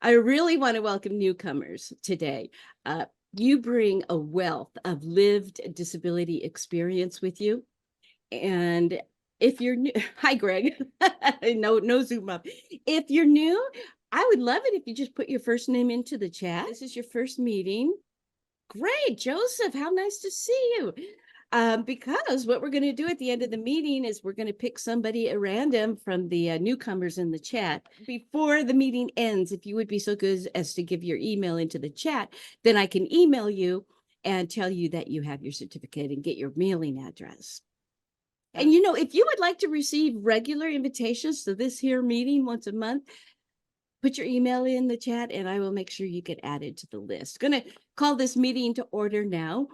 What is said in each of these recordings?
I really want to welcome newcomers today. You bring a wealth of lived disability experience with you. And if you're new, hi, Greg. No zoom up. If you're new, I would love it if you just put your first name into the chat. This is your first meeting. Great, Joseph, how nice to see you. Because what we're going to do at the end of the meeting is we're going to pick somebody at random from the newcomers in the chat. Before the meeting ends, if you would be so good as to give your email into the chat, then I can email you and tell you that you have your certificate and get your mailing address. And if you would like to receive regular invitations to this here meeting once a month, put your email in the chat and I will make sure you get added to the list. Going to call this meeting to order now.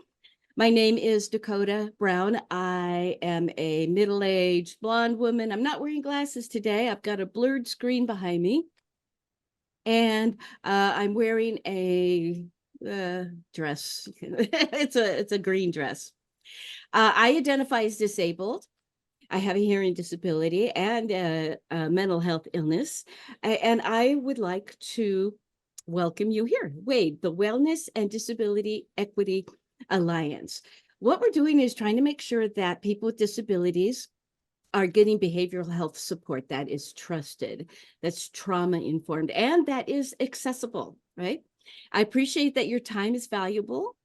My name is Dakota Brown. I am a middle-aged blonde woman. I'm not wearing glasses today. I've got a blurred screen behind me. And I'm wearing a dress. It's a green dress. I identify as disabled. I have a hearing disability and a mental health illness. And I would like to welcome you here. WADE, the Wellness and Disability Equity Alliance. What we're doing is trying to make sure that people with disabilities are getting behavioral health support that is trusted, that's trauma informed, and that is accessible, right? I appreciate that your time is valuable.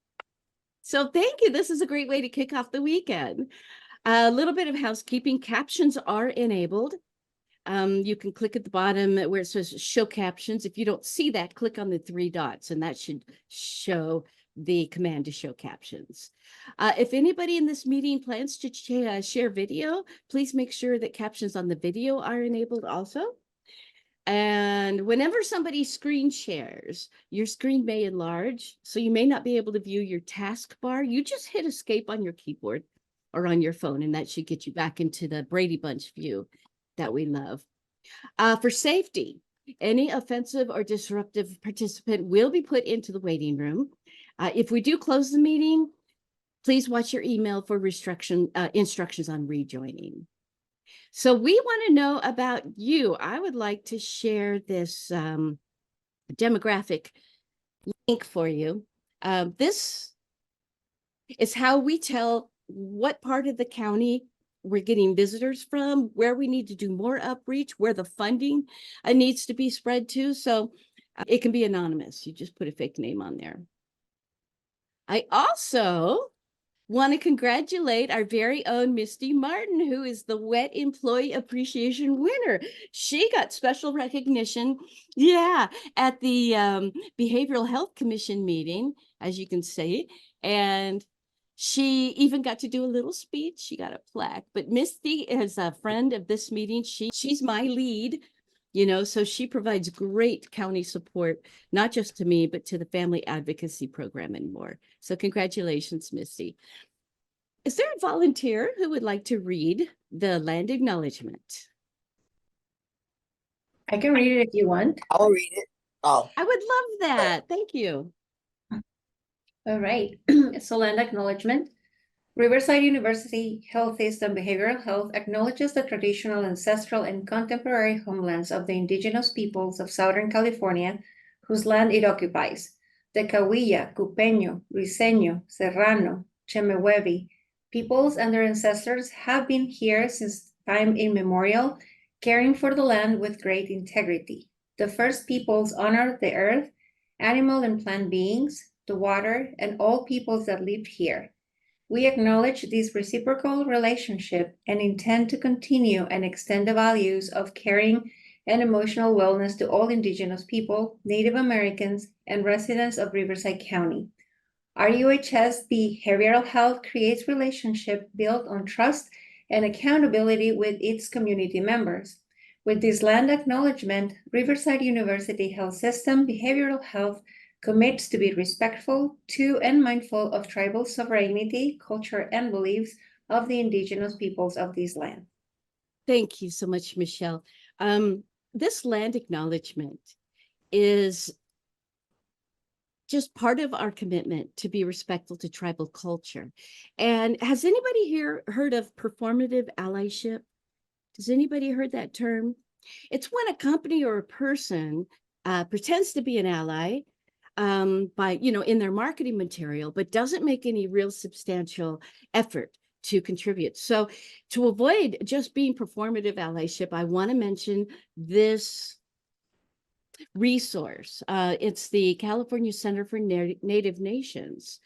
So thank you. This is a great way to kick off the weekend. A little bit of housekeeping. Captions are enabled. You can click at the bottom where it says show captions. If you don't see that, click on the three dots and that should show the command to show captions. If anybody in this meeting plans to share video, please make sure that captions on the video are enabled also. And whenever somebody screen shares, your screen may enlarge, so you may not be able to view your taskbar. You just hit escape on your keyboard or on your phone, and that should get you back into the Brady Bunch view that we love. For safety, any offensive or disruptive participant will be put into the waiting room. If we do close the meeting, please watch your email for instructions on rejoining. So we want to know about you. I would like to share this demographic link for you. This is how we tell what part of the county we're getting visitors from, where we need to do more outreach, where the funding needs to be spread to. So it can be anonymous. You just put a fake name on there. I also want to congratulate our very own Misty Martin, who is the WET Employee Appreciation winner. She got special recognition, at the Behavioral Health Commission meeting, as you can see, and she even got to do a little speech. She got a plaque, but Misty is a friend of this meeting. She's my lead, so she provides great county support, not just to me, but to the family advocacy program and more. So congratulations, Misty. Is there a volunteer who would like to read the land acknowledgement? I can read it if you want. I'll read it. Oh, I would love that. Thank you. All right. So land acknowledgement. Riverside University Health System Behavioral Health acknowledges the traditional, ancestral, and contemporary homelands of the indigenous peoples of Southern California, whose land it occupies. The Cahuilla, Cupeño, Riseño, Serrano, Chemehuevi peoples and their ancestors have been here since time immemorial, caring for the land with great integrity. The first peoples honored the earth, animal and plant beings, the water, and all peoples that lived here. We acknowledge this reciprocal relationship and intend to continue and extend the values of caring and emotional wellness to all Indigenous people, Native Americans, and residents of Riverside County. RUHS Behavioral Health creates relationships built on trust and accountability with its community members. With this land acknowledgement, Riverside University Health System Behavioral Health commits to be respectful to and mindful of tribal sovereignty, culture, and beliefs of the indigenous peoples of this land. Thank you so much, Michelle. This land acknowledgement is just part of our commitment to be respectful to tribal culture. And has anybody here heard of performative allyship? Does anybody heard that term? It's when a company or a person pretends to be an ally by, in their marketing material, but doesn't make any real substantial effort to contribute. So to avoid just being performative allyship, I want to mention this resource. It's the California Center for Native Nations.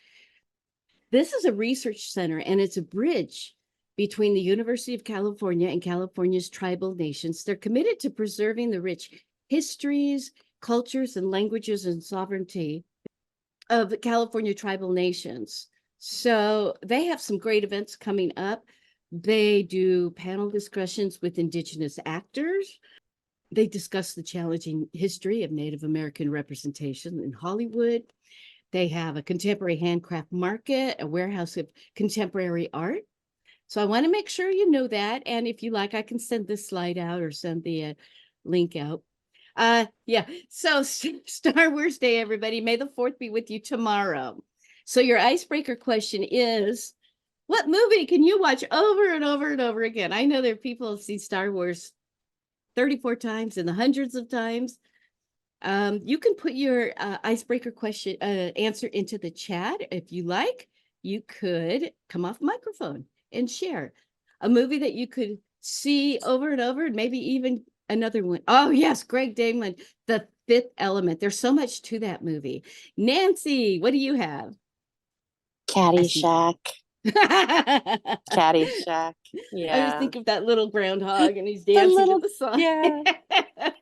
This is a research center, and it's a bridge between the University of California and California's tribal nations. They're committed to preserving the rich histories, cultures, and languages and sovereignty of California tribal nations. So they have some great events coming up. They do panel discussions with Indigenous actors. They discuss the challenging history of Native American representation in Hollywood. They have a contemporary handcraft market, a warehouse of contemporary art. So I want to make sure you know that. And if you like, I can send this slide out or send the link out. Yeah, so Star Wars Day, everybody. May the 4th be with you tomorrow. So your icebreaker question is, what movie can you watch over and over and over again? I know there are people who see Star Wars 34 times and the hundreds of times. You can put your icebreaker question answer into the chat if you like. You could come off microphone and share a movie that you could see over and over, and maybe even another one. Oh yes, Greg Damon, The Fifth Element. There's so much to that movie. Nancy, what do you have? Caddyshack. Caddyshack. I just Yeah. think of that little groundhog and he's dancing to the song. Yeah.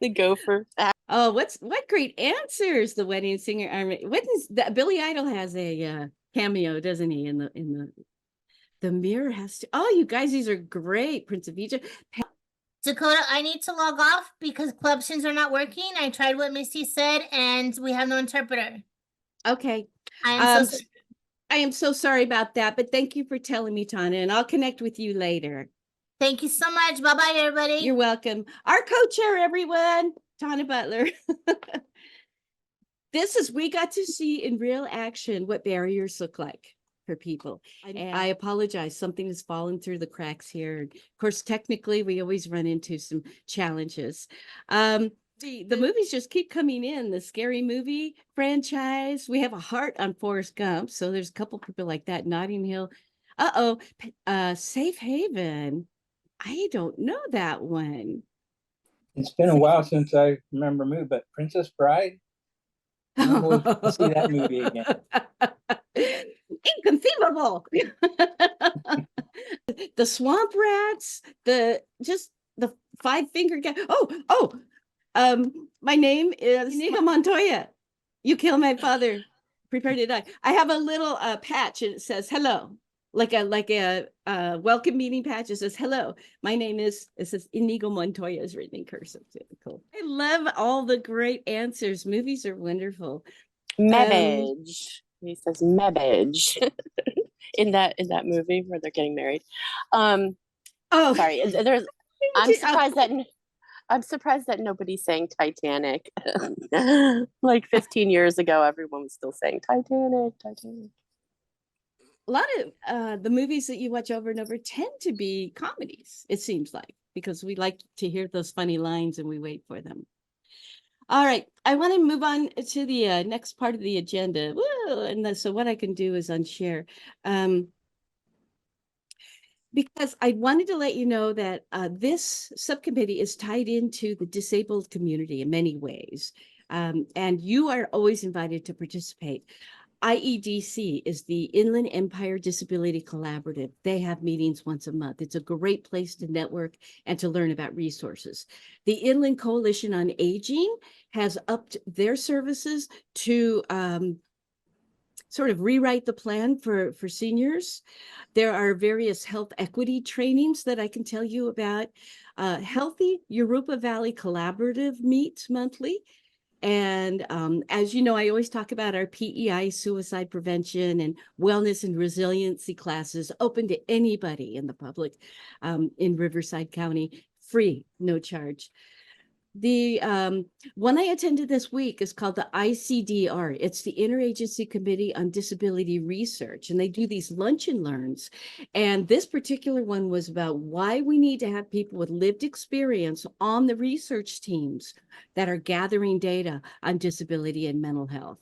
The gopher. Oh, what great answers! The Wedding Singer. What is that? Billy Idol has a cameo, doesn't he? In the Mirror has to. Oh, you guys, these are great. Prince of Egypt. Dakota, I need to log off because club streams are not working. I tried what Misty said, and we have no interpreter. Okay. I am so sorry about that, but thank you for telling me, Tana, and I'll connect with you later. Thank you so much. Bye-bye, everybody. You're welcome. Our co-chair, everyone, Tana Butler. We got to see in real action what barriers look like for people. And I apologize, something has fallen through the cracks here. Of course, technically, we always run into some challenges. The movies just keep coming in. The Scary Movie franchise. We have a heart on Forrest Gump. So there's a couple people like that. Notting Hill. Safe Haven. I don't know that one. It's been a while since I remember a movie, but Princess Bride. We'll see that movie again. Inconceivable. The Swamp Rats, the Five-Finger Guy. My name is Inigo Montoya. You kill my father, prepare to die. I have a little patch and it says hello, like a welcome meeting patch. It says hello. My name is. It says Inigo Montoya is written in cursive. Cool. I love all the great answers. Movies are wonderful. Mebbage. He says Mebbage in that movie where they're getting married. Sorry. I'm surprised that nobody's saying Titanic. Like 15 years ago, everyone was still saying Titanic. A lot of the movies that you watch over and over tend to be comedies, it seems like, because we like to hear those funny lines and we wait for them. All right, I want to move on to the next part of the agenda. Woo! So what I can do is unshare. Because I wanted to let you know that this subcommittee is tied into the disabled community in many ways. And you are always invited to participate. IEDC is the Inland Empire Disability Collaborative. They have meetings once a month. It's a great place to network and to learn about resources. The Inland Coalition on Aging has upped their services to sort of rewrite the plan for seniors. There are various health equity trainings that I can tell you about. Healthy Europa Valley Collaborative meets monthly. And as you know, I always talk about our PEI suicide prevention and wellness and resiliency classes open to anybody in the public in Riverside County, free, no charge. The one I attended this week is called the ICDR. It's the Interagency Committee on Disability Research, and they do these lunch and learns. And this particular one was about why we need to have people with lived experience on the research teams that are gathering data on disability and mental health.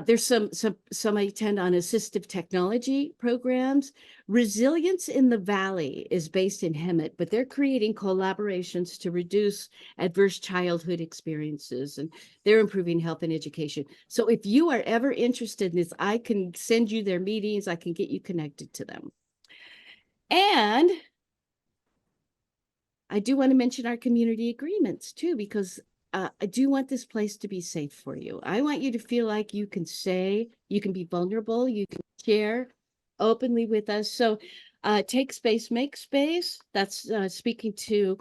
There's some I attend on assistive technology programs. Resilience in the Valley is based in Hemet, but they're creating collaborations to reduce adverse childhood experiences, and they're improving health and education. So if you are ever interested in this, I can send you their meetings. I can get you connected to them. And I do want to mention our community agreements too, because I do want this place to be safe for you. I want you to feel like you can say, you can be vulnerable, you can share openly with us. So take space, make space. That's speaking to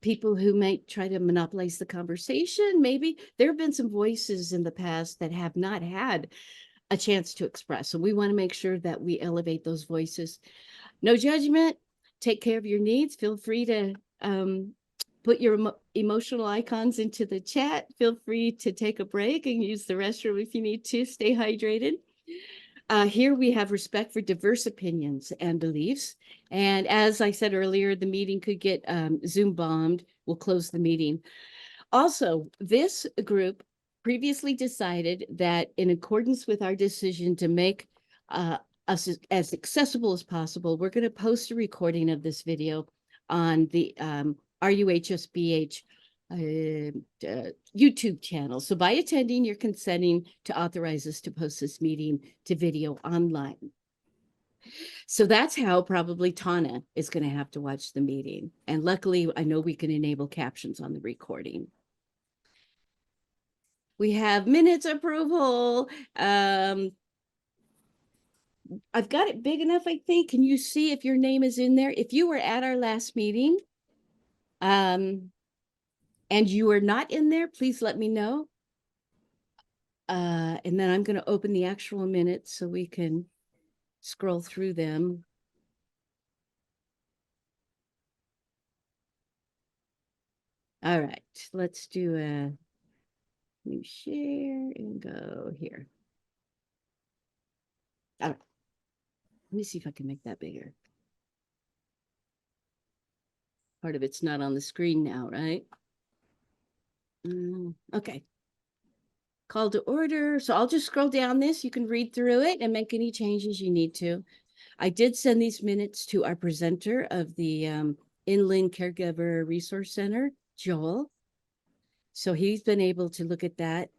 people who might try to monopolize the conversation. Maybe there have been some voices in the past that have not had a chance to express. So we want to make sure that we elevate those voices. No judgment. Take care of your needs. Feel free to put your emotional icons into the chat. Feel free to take a break and use the restroom if you need to. Stay hydrated. Here we have respect for diverse opinions and beliefs. And as I said earlier, the meeting could get Zoom bombed. We'll close the meeting. Also, this group previously decided that in accordance with our decision to make us as accessible as possible, we're going to post a recording of this video on the RUHSBH YouTube channel. So by attending, you're consenting to authorize us to post this meeting to video online. So that's how probably Tana is going to have to watch the meeting. And luckily, I know we can enable captions on the recording. We have minutes approval. I've got it big enough, I think. Can you see if your name is in there? If you were at our last meeting, and you are not in there, please let me know. And then I'm going to open the actual minutes so we can scroll through them. All right, let's do a new share and go here. All right. Let me see if I can make that bigger. Part of it's not on the screen now, right? Okay. Call to order. So I'll just scroll down this. You can read through it and make any changes you need to. I did send these minutes to our presenter of the Inland Caregiver Resource Center, Joel. So he's been able to look at that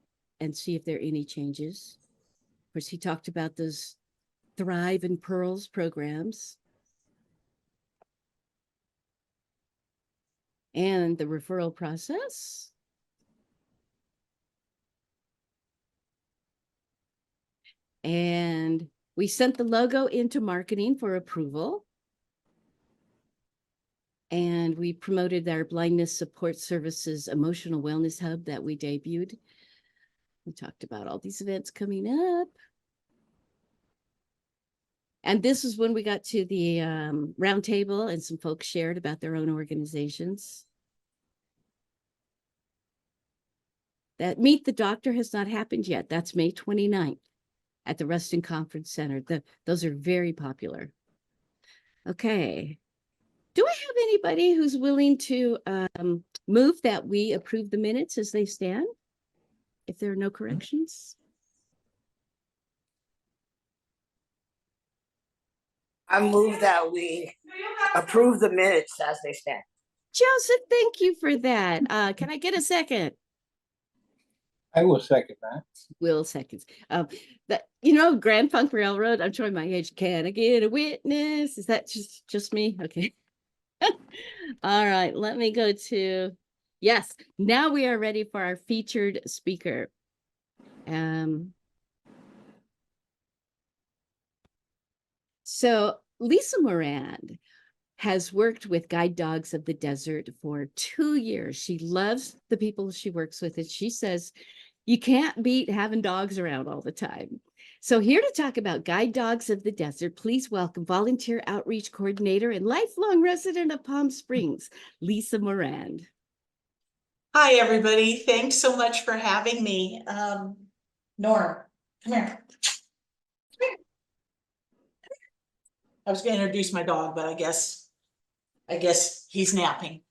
and see if there are any changes. Of course, he talked about those Thrive and Pearls programs and the referral process. And we sent the logo into marketing for approval. And we promoted our Blindness Support Services Emotional Wellness Hub that we debuted. We talked about all these events coming up. And this is when we got to the roundtable and some folks shared about their own organizations. That Meet the Doctor has not happened yet. That's May 29th at the Ruston Conference Center. Those are very popular. Okay. Do I have anybody who's willing to move that we approve the minutes as they stand? If there are no corrections? I move that we approve the minutes as they stand. Joseph, thank you for that. Can I get a second? I will second that. Will seconds. Grand Funk Railroad, I'm showing my age. Can I get a witness? Is that just me? Okay. All right, let me go to, yes, now we are ready for our featured speaker. So Lisa Moran has worked with Guide Dogs of the Desert for 2 years. She loves the people she works with, and she says, you can't beat having dogs around all the time. So here to talk about Guide Dogs of the Desert, please welcome volunteer outreach coordinator and lifelong resident of Palm Springs, Lisa Morand. Hi, everybody. Thanks so much for having me. Norm, come here. I was going to introduce my dog, but I guess he's napping.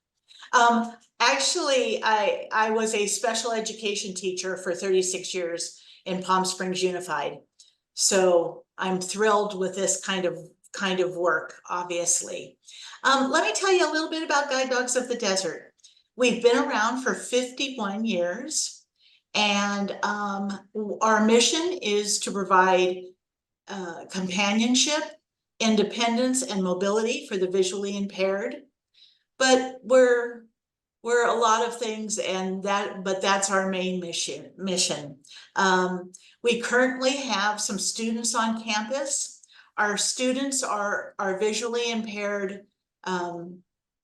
Actually, I was a special education teacher for 36 years in Palm Springs Unified. So I'm thrilled with this kind of work, obviously. Let me tell you a little bit about Guide Dogs of the Desert. We've been around for 51 years, and our mission is to provide companionship, independence, and mobility for the visually impaired. But we're a lot of things, but that's our main mission. We currently have some students on campus. Our students are visually impaired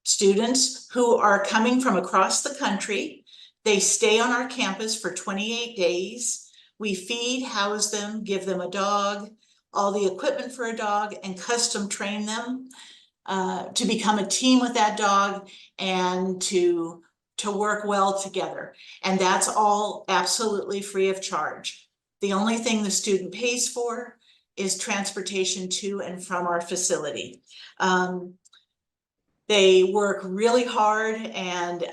students who are coming from across the country. They stay on our campus for 28 days. We feed, house them, give them a dog, all the equipment for a dog, and custom train them to become a team with that dog and to work well together. And that's all absolutely free of charge. The only thing the student pays for is transportation to and from our facility. They work really hard, and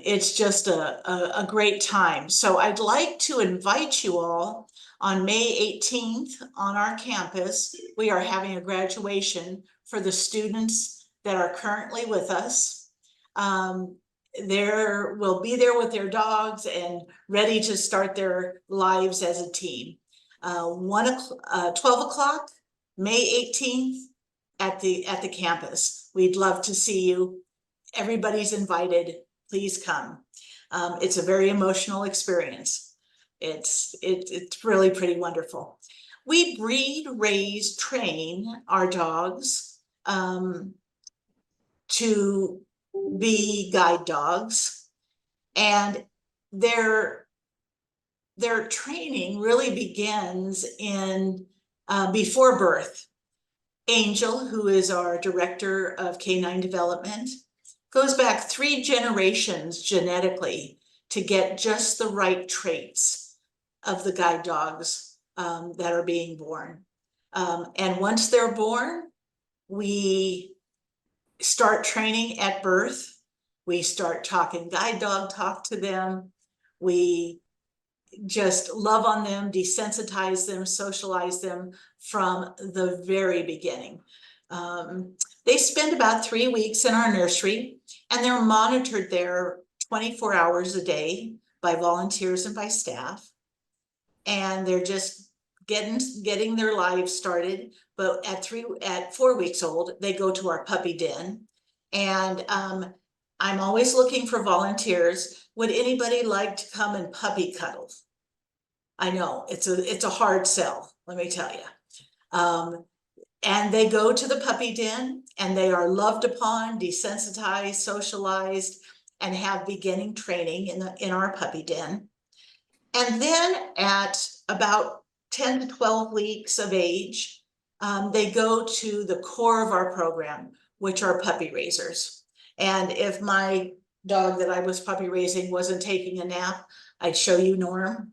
it's just a great time. So I'd like to invite you all on May 18th on our campus. We are having a graduation for the students that are currently with us. Will be there with their dogs and ready to start their lives as a team. 12 o'clock, May 18th at the campus. We'd love to see you. Everybody's invited. Please come. It's a very emotional experience. It's really pretty wonderful. We breed, raise, train our dogs to be guide dogs, and their training really begins in before birth. Angel, who is our director of canine development, goes back 3 generations genetically to get just the right traits of the guide dogs that are being born. And once they're born, we start training at birth. We start talking guide dog talk to them. We just love on them, desensitize them, socialize them from the very beginning. They spend about 3 weeks in our nursery, and they're monitored there 24 hours a day by volunteers and by staff. And they're just getting their lives started. But at 4 weeks old, they go to our puppy den. And I'm always looking for volunteers. Would anybody like to come and puppy cuddle? I know it's a hard sell, let me tell you. And they go to the puppy den, and they are loved upon, desensitized, socialized, and have beginning training in our puppy den. And then at about 10 to 12 weeks of age, they go to the core of our program, which are puppy raisers. And if my dog that I was puppy raising wasn't taking a nap, I'd show you Norm.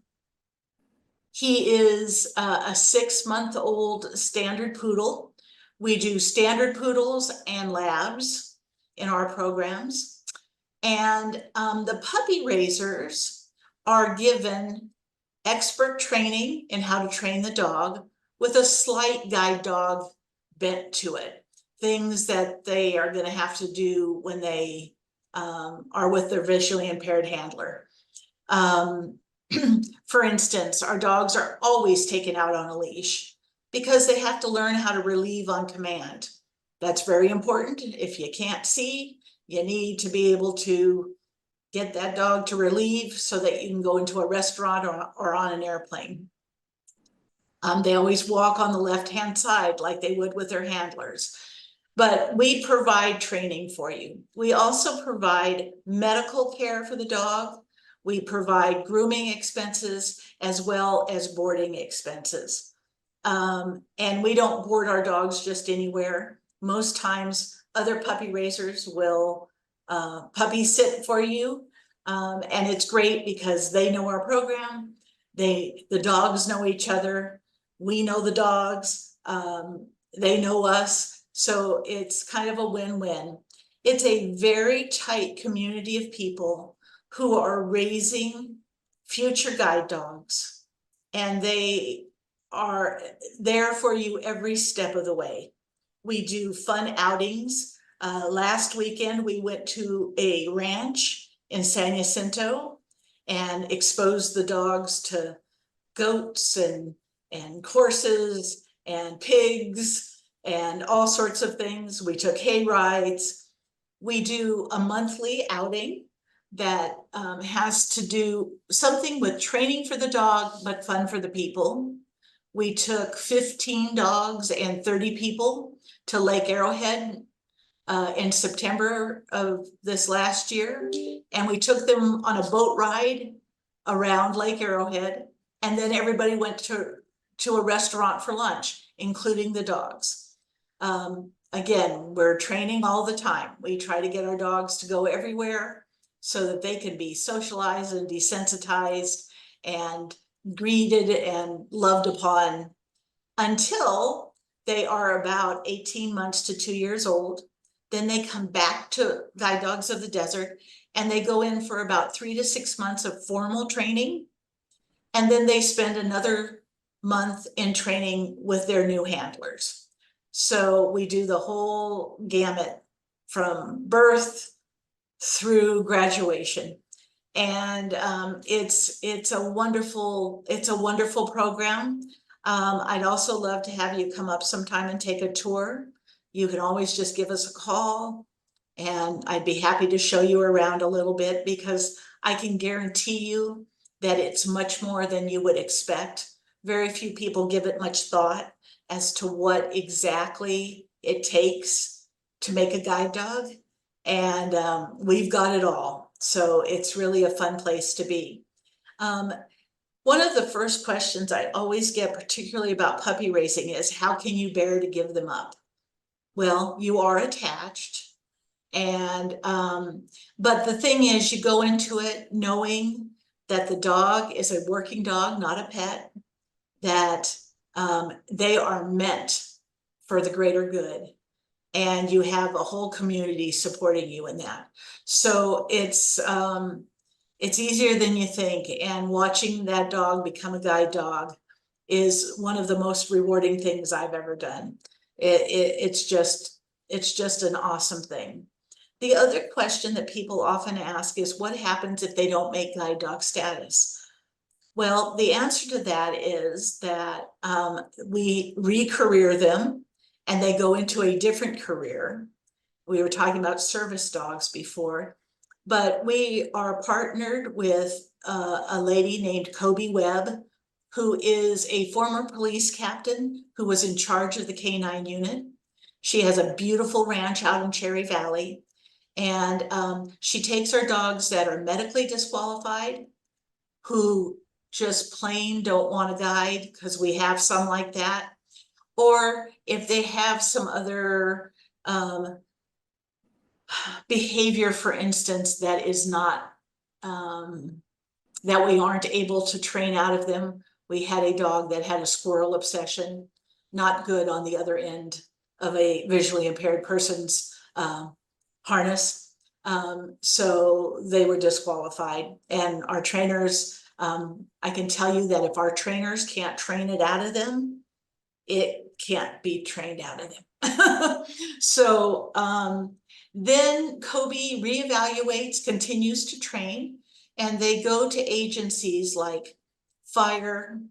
He is a 6-month-old standard poodle. We do standard poodles and labs in our programs. And the puppy raisers are given expert training in how to train the dog with a slight guide dog bent to it. Things that they are going to have to do when they are with their visually impaired handler. For instance, our dogs are always taken out on a leash because they have to learn how to relieve on command. That's very important. If you can't see, you need to be able to get that dog to relieve so that you can go into a restaurant or on an airplane. They always walk on the left-hand side like they would with their handlers. But we provide training for you. We also provide medical care for the dog. We provide grooming expenses as well as boarding expenses. And we don't board our dogs just anywhere. Most times other puppy raisers will puppy sit for you. And it's great because they know our program. The dogs know each other. We know the dogs. They know us. So it's kind of a win-win. It's a very tight community of people who are raising future guide dogs. And they are there for you every step of the way. We do fun outings. Last weekend, we went to a ranch in San Jacinto and exposed the dogs to goats and horses and pigs and all sorts of things. We took hay rides. We do a monthly outing that has to do something with training for the dog, but fun for the people. We took 15 dogs and 30 people to Lake Arrowhead in September of this last year. And we took them on a boat ride around Lake Arrowhead. And then everybody went to a restaurant for lunch, including the dogs. Again, we're training all the time. We try to get our dogs to go everywhere so that they can be socialized and desensitized and greeted and loved upon until they are about 18 months to 2 years old. Then they come back to Guide Dogs of the Desert and they go in for about 3 to 6 months of formal training. And then they spend another month in training with their new handlers. So we do the whole gamut from birth through graduation. And it's a wonderful program. I'd also love to have you come up sometime and take a tour. You can always just give us a call and I'd be happy to show you around a little bit, because I can guarantee you that it's much more than you would expect. Very few people give it much thought as to what exactly it takes to make a guide dog. And we've got it all. So it's really a fun place to be. One of the first questions I always get, particularly about puppy raising, is how can you bear to give them up? Well, you are attached. And but the thing is, you go into it knowing that the dog is a working dog, not a pet, that they are meant for the greater good. And you have a whole community supporting you in that. So it's easier than you think. And watching that dog become a guide dog is one of the most rewarding things I've ever done. It's just an awesome thing. The other question that people often ask is, what happens if they don't make guide dog status? Well, the answer to that is that we re-career them and they go into a different career. We were talking about service dogs before, but we are partnered with a lady named Kobe Webb, who is a former police captain who was in charge of the K9 unit. She has a beautiful ranch out in Cherry Valley. And she takes our dogs that are medically disqualified, who just plain don't want to guide, because we have some like that. Or if they have some other behavior, for instance, that is not, that we aren't able to train out of them. We had a dog that had a squirrel obsession, not good on the other end of a visually impaired person's harness. So they were disqualified, and our trainers, I can tell you that if our trainers can't train it out of them, it can't be trained out of them. So then Kobe reevaluates, continues to train, and they go to agencies like fire,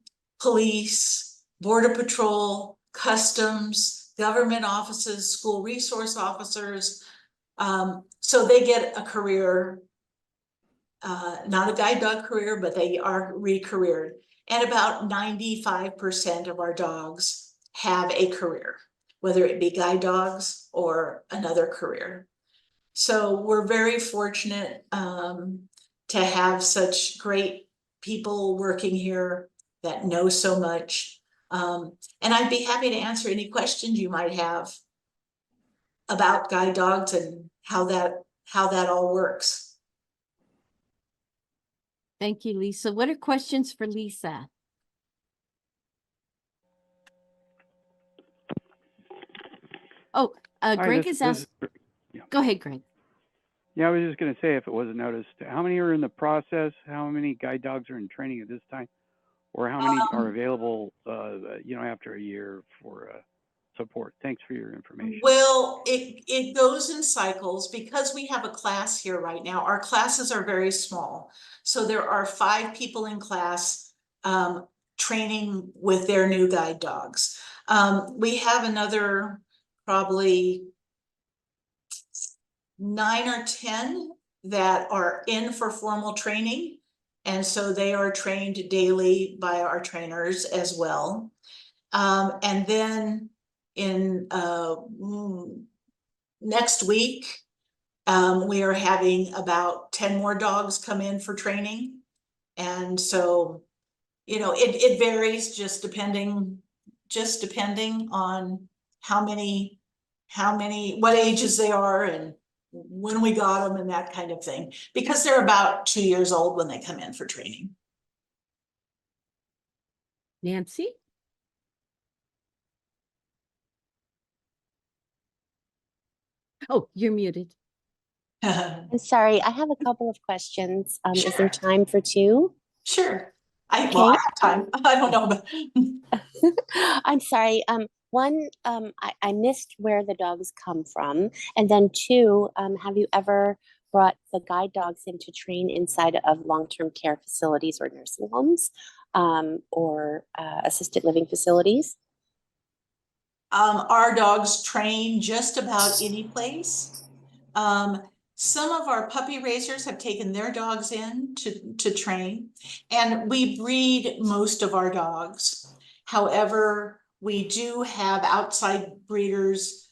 police, border patrol, customs, government offices, school resource officers. So they get a career, not a guide dog career, but they are re-careered. And about 95% of our dogs have a career, whether it be guide dogs or another career. So we're very fortunate to have such great people working here that know so much. And I'd be happy to answer any questions you might have about guide dogs and how that all works. Thank you, Lisa. What are questions for Lisa? Oh, Hi, Greg this- has this is asked. yeah. Go ahead, Greg. Yeah, I was just going to say, if it wasn't noticed, how many are in the process? How many guide dogs are in training at this time? Or how many are available, after a year for support? Thanks for your information. Well, it goes in cycles because we have a class here right now. Our classes are very small. So there are 5 people in class training with their new guide dogs. We have another probably 9 or 10 that are in for formal training. And so they are trained daily by our trainers as well. And then in next week, we are having about 10 more dogs come in for training. And so, it varies just depending on what ages they are and when we got them and that kind of thing, because they're about 2 years old when they come in for training. Nancy? Oh, you're muted. I'm sorry, I have a couple of questions. Is Sure. there time for 2? Sure. I Okay. have time. I don't know, but I'm sorry. One, I missed where the dogs come from. And then 2, have you ever brought the guide dogs in to train inside of long-term care facilities or nursing homes, or assisted living facilities? our dogs train just about any place. Some of our puppy raisers have taken their dogs in to train, and we breed most of our dogs. However, we do have outside breeders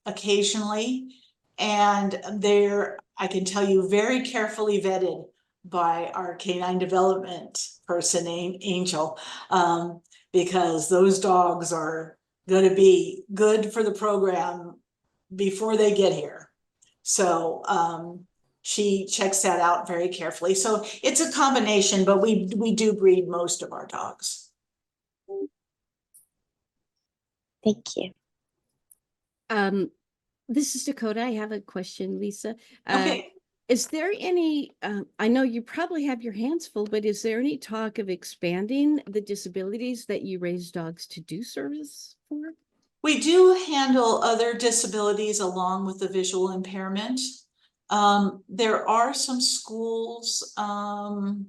occasionally, and they're, I can tell you, very carefully vetted by our canine development person, Angel, because those dogs are going to be good for the program before they get here. So she checks that out very carefully. So it's a combination, but we do breed most of our dogs. Thank you. This is Dakota. I have a question, Lisa. Okay. Is there any, I know you probably have your hands full, but is there any talk of expanding the disabilities that you raise dogs to do service for? We do handle other disabilities along with the visual impairment. There are some schools on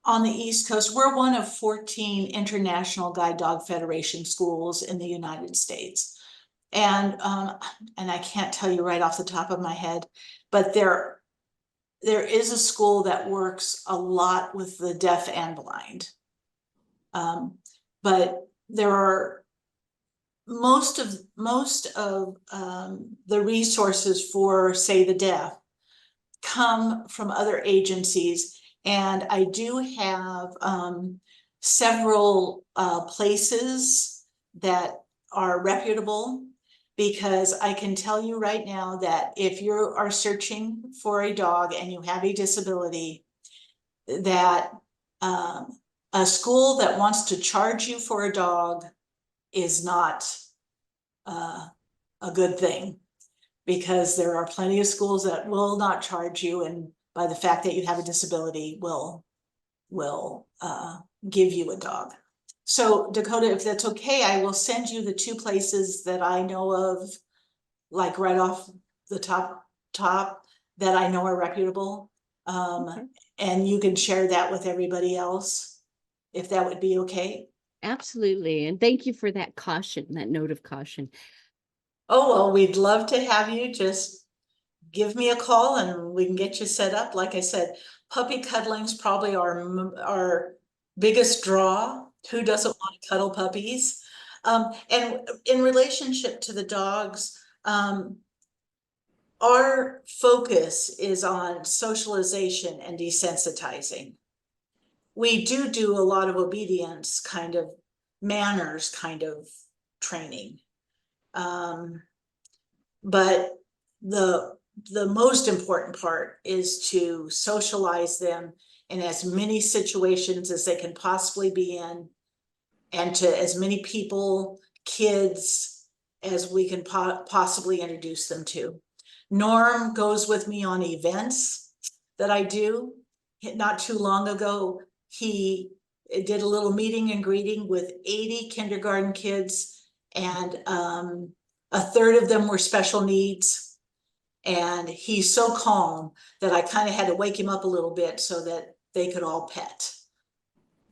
the East Coast. We're one of 14 International Guide Dog Federation schools in the United States. And I can't tell you right off the top of my head, but there is a school that works a lot with the deaf and blind. But there are most of the resources for, say, the deaf come from other agencies. And I do have several places that are reputable, because I can tell you right now that if you are searching for a dog and you have a disability, that a school that wants to charge you for a dog is not a good thing, because there are plenty of schools that will not charge you, and by the fact that you have a disability will give you a dog. So Dakota, if that's okay, I will send you the 2 places that I know of, like right off the top that I know are reputable. Okay. And you can share that with everybody else, if that would be okay. Absolutely. And thank you for that caution, that note of caution. Oh, well, we'd love to have you. Just give me a call and we can get you set up. Like I said, puppy cuddling's probably our biggest draw. Who doesn't want to cuddle puppies? And in relationship to the dogs, our focus is on socialization and desensitizing. we do a lot of obedience kind of manners kind of training. But the most important part is to socialize them in as many situations as they can possibly be in, and to as many people, kids, as we can possibly introduce them to. Norm goes with me on events that I do. Not too long ago, he did a little meeting and greeting with 80 kindergarten kids, and a third of them were special needs. And he's so calm that I kind of had to wake him up a little bit so that they could all pet.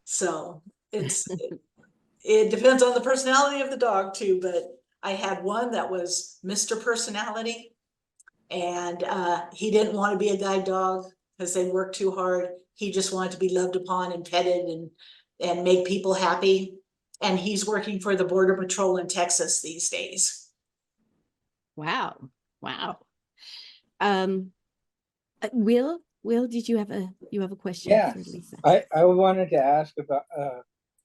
So it depends on the personality of the dog too, but I had one that was Mr. Personality, and he didn't want to be a guide dog because they worked too hard. He just wanted to be loved upon and petted and make people happy. And he's working for the Border Patrol in Texas these days. Wow. Wow. Will, did you have a question Yeah. for Lisa? I wanted to ask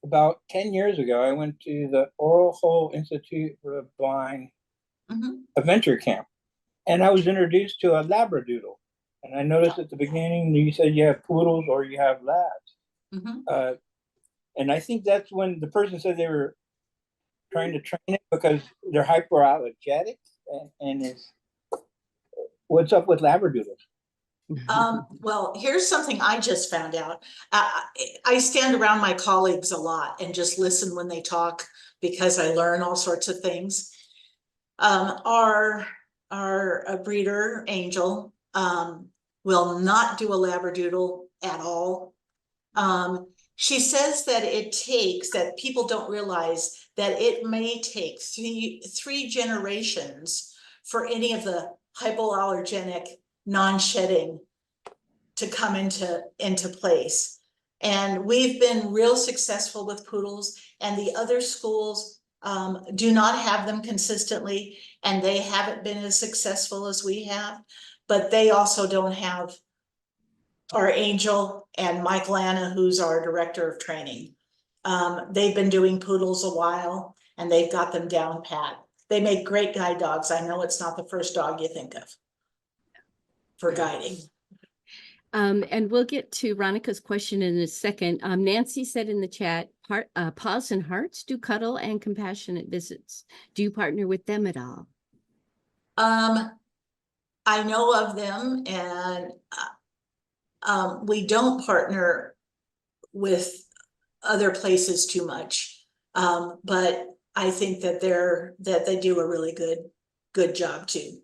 about 10 years ago, I went to the Oral Hole Institute for the Blind adventure camp, and I was introduced to a Labradoodle. And I noticed at the beginning you said you have poodles or you have labs. And I think that's when the person said they were trying to train it because they're hyperallergenic. And it's, what's up with Labradoodles? Well, here's something I just found out. I stand around my colleagues a lot and just listen when they talk because I learn all sorts of things. Our breeder, Angel, will not do a Labradoodle at all. She says that that people don't realize that it may take three generations for any of the hypoallergenic non-shedding to come into place. And we've been real successful with poodles, and the other schools do not have them consistently, and they haven't been as successful as we have, but they also don't have our Angel and Mike Lana, who's our director of training. They've been doing poodles a while, and they've got them down pat. They make great guide dogs. I know it's not the first dog you think of for guiding. And we'll get to Veronica's question in a second. Nancy said in the chat, Paws and Hearts do cuddle and compassionate visits. Do you partner with them at all? I know of them, and we don't partner with other places too much. But I think that they do a really good job too.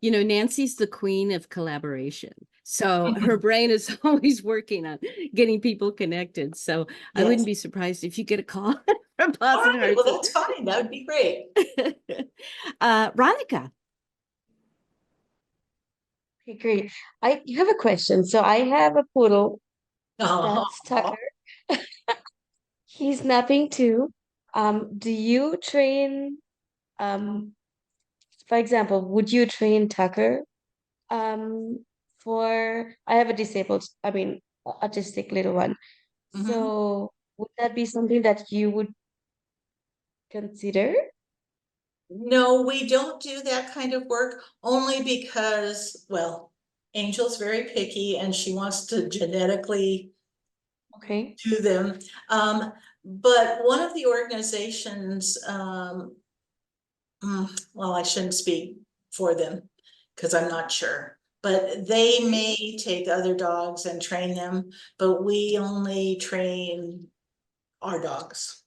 You know, Nancy's the queen of collaboration. So her brain is always working on getting people connected. So I wouldn't be surprised if you get a call from Paws and Hearts. Well, that's fine. That would be great. Veronica. Okay, great. I have a question. So I have a poodle. That's Tucker. He's napping too. Do you train, for example, would you train Tucker? I have a autistic little one. So would that be something that you would consider? No, we don't do that kind of work, only because, well, Angel's very picky and she wants to genetically do them. But one of the organizations, well, I shouldn't speak for them because I'm not sure, but they may take other dogs and train them, but we only train our dogs.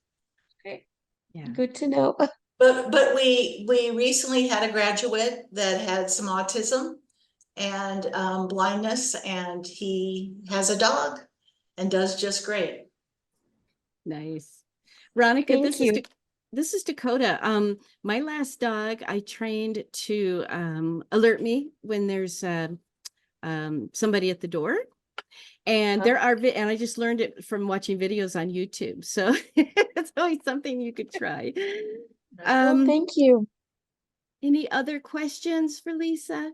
Okay. Yeah. Good to know. But we recently had a graduate that had some autism and blindness, and he has a dog and does just great. Nice. Veronica, Thank this is Dakota. My last dog I trained to alert me when there's somebody at the door. And and I just learned it from watching videos on YouTube. So it's always something you could try. Well, thank you. Any other questions for Lisa?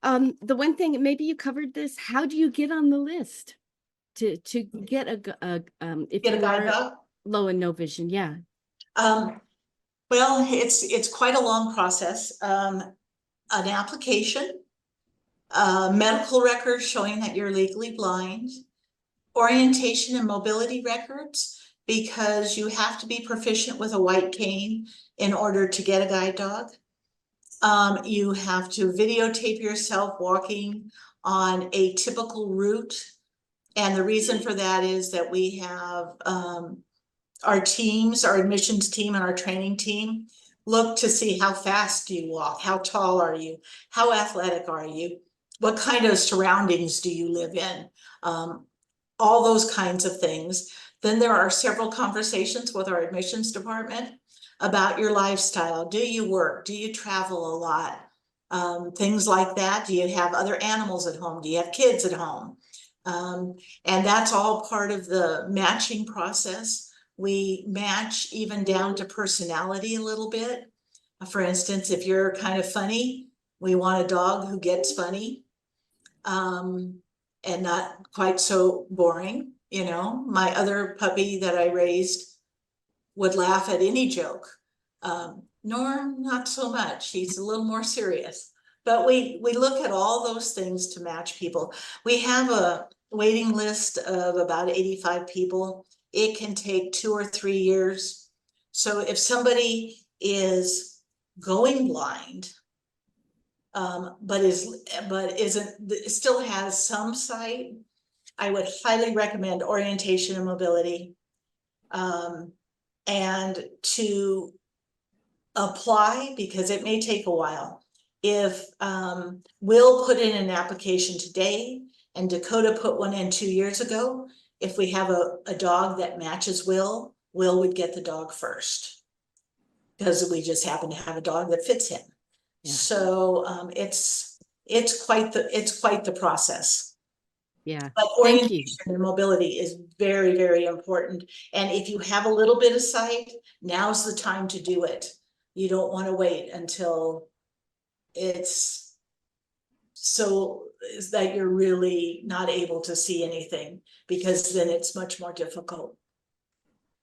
The one thing, maybe you covered this, how do you get on the list? to get if Get a you guide are dog? low and no vision? Yeah. Well, it's quite a long process. An application, medical records showing that you're legally blind, orientation and mobility records, because you have to be proficient with a white cane in order to get a guide dog. You have to videotape yourself walking on a typical route. And the reason for that is that we have our teams, our admissions team and our training team look to see how fast do you walk, how tall are you, how athletic are you, what kind of surroundings do you live in, all those kinds of things. Then there are several conversations with our admissions department about your lifestyle. Do you work? Do you travel a lot? Things like that. Do you have other animals at home? Do you have kids at home? And that's all part of the matching process. We match even down to personality a little bit. For instance, if you're kind of funny, we want a dog who gets funny, and not quite so boring. You know, my other puppy that I raised would laugh at any joke. Norm, not so much. He's a little more serious. But we look at all those things to match people. We have a waiting list of about 85 people. It can take 2 or 3 years. So if somebody is going blind, but still has some sight, I would highly recommend orientation and mobility. And to apply, because it may take a while. If Will put in an application today and Dakota put one in 2 years ago, if we have a dog that matches Will would get the dog first, because we just happen to have a dog that fits him. Yeah. So it's quite the process. Yeah. But Thank you. orientation and mobility is very, very important. And if you have a little bit of sight, now's the time to do it. You don't want to wait until it's so is that you're really not able to see anything, because then it's much more difficult.